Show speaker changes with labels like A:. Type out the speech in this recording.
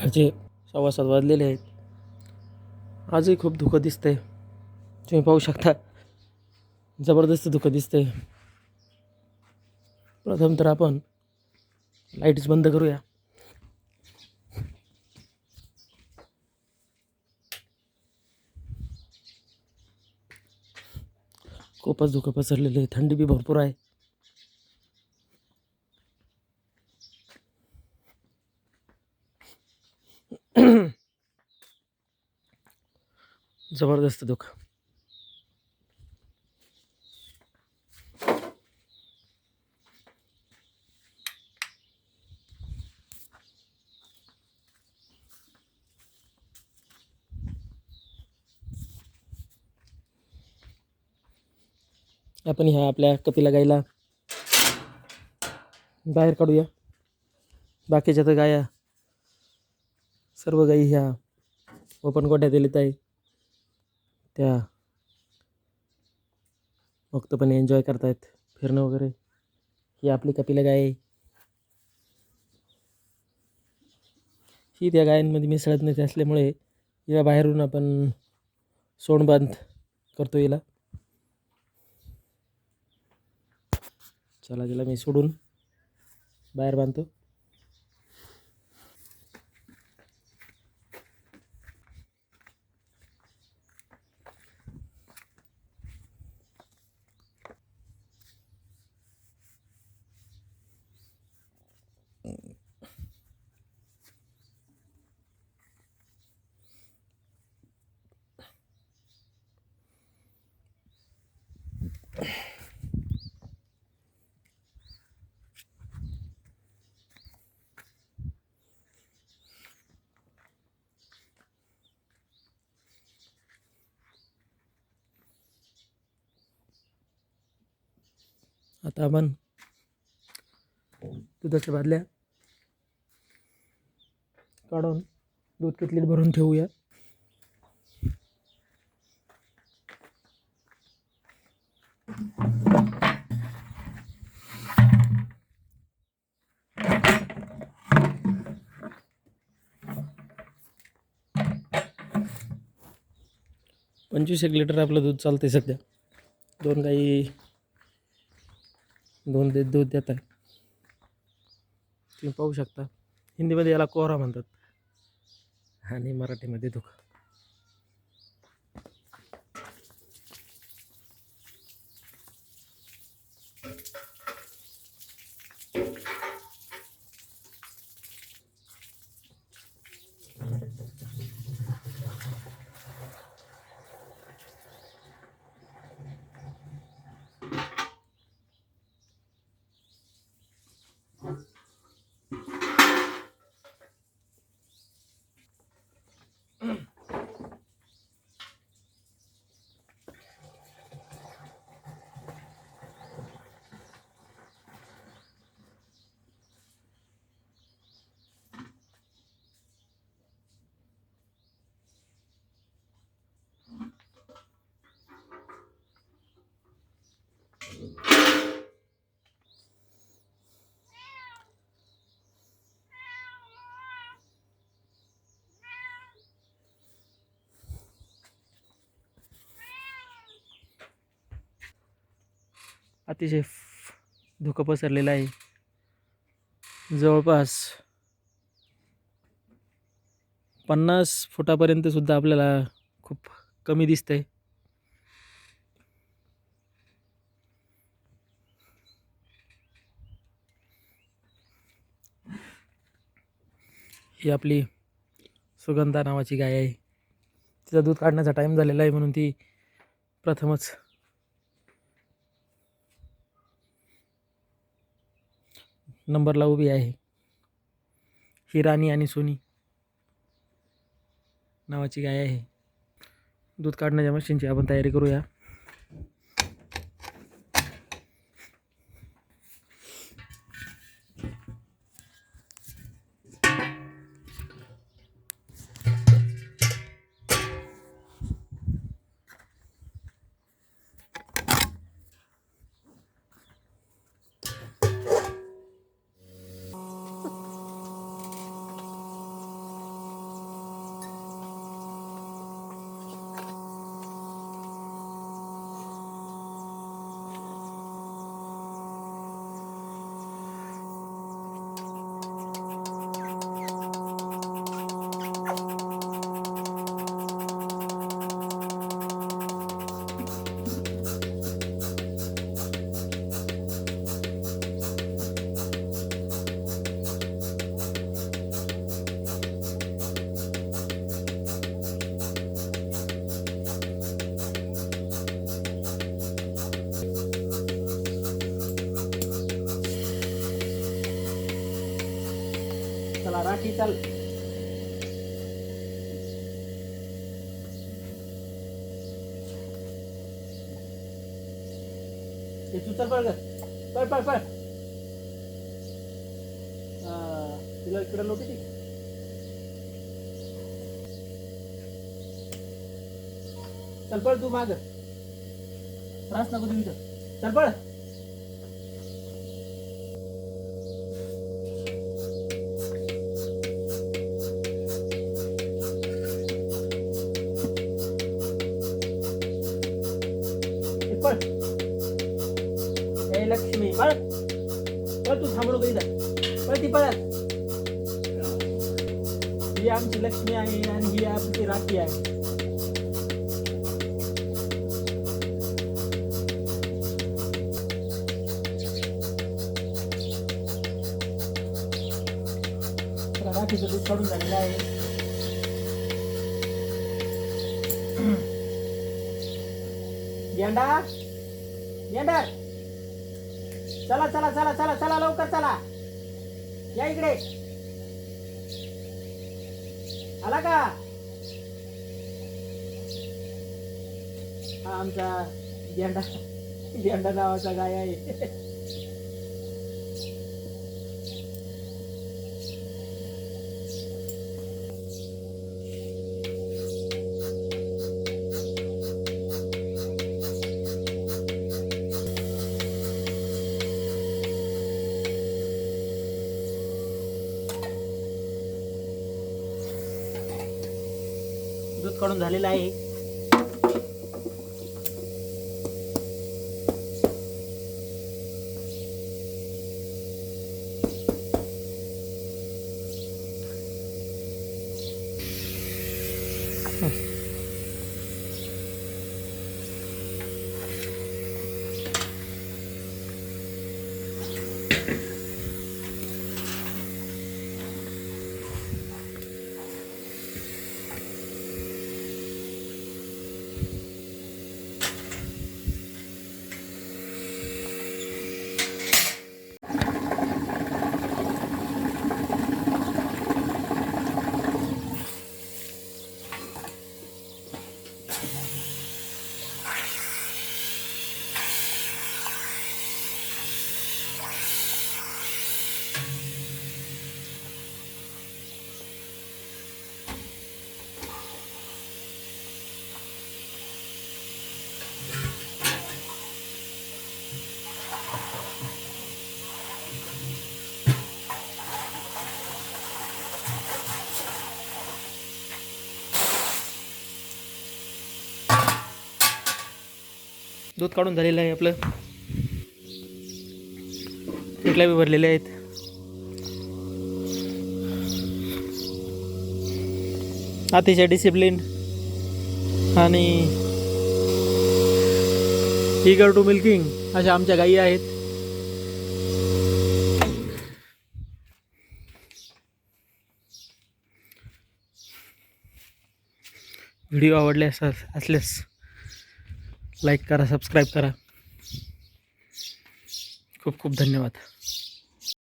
A: सकाळचे 6:15 वाजलेले आहेत. आजही खूप धुकं दिसतंय. तुम्ही पाहू शकता, जबरदस्त धुकं दिसतंय. प्रथम तर आपण लाईट्स बंद करूया. खूपच धुकं पसरलेलं आहे. थंडी बी भरपूर आहे. जबरदस्त धुकं. आपण ह्या आपल्या कपिला गाईला बाहेर काढूया. बाकीच्या तर गाया, सर्व गाई ह्या ओपन गोठ्यात येत आहे. त्या मुक्तपणे एन्जॉय करतायत फिरणं वगैरे. ही आपली कपिला गाय आहे. ही त्या गायांमध्ये मिसळत नाही असल्यामुळे हिला बाहेरून आपण सोंडबांध करतो. हिला चला तिला मी सोडून बाहेर बांधतो. आता आपण दुधाच्या बादल्या काढून दूध किटलीत भरून ठेवूया. पंचवीस 1 लिटर आपलं दूध चालते सध्या. 2 गाई 2 दूध देत आहे. तुम्ही पाहू शकता. हिंदीमध्ये याला कोहरा म्हणतात आणि मराठीमध्ये धुकं. अतिशय धुकं पसरलेलं आहे. जवळपास 50 फुटापर्यंत सुद्धा आपल्याला खूप कमी दिसतंय. ही आपली सुगंधा नावाची गाय आहे. तिचा दूध काढण्याचा टाईम झालेला आहे म्हणून ती प्रथमच नंबरला उभी आहे. ही राणी आणि सोनी नावाची गाय आहे. दूध काढण्याच्या मशीनची आपण तयारी करूया. चला राठी चल. ते तू चल पळ ग, पळ पळ पळ. तिला इकडे लोटी ती. चल पळ तू माग, त्रास नको देऊ इथं. चल पळ. पळ ए लक्ष्मी पळ पळ, तू थांबू नको इथं. पळ ती पळत. ही आमची लक्ष्मी आहे आणि ही आमची राखी आहे. राखीचं दूध काढून झालेलं आहे. गेंडा गेंडा चला चला चला चला चला लवकर चला, या इकडे. आला का? हा आमचा गेंडा, गेंडा नावाचा गाय आहे. दूध काढून झालेलं आहे. दूध काढून झालेलं आहे आपलं. पिठला बी भरलेले आहेत. अतिशय डिसिप्लिन आणि इगर टू मिल्किंग अशा आमच्या गायी आहेत. व्हिडिओ आवडले असल्यास लाईक करा, सबस्क्राईब करा. खूप खूप धन्यवाद.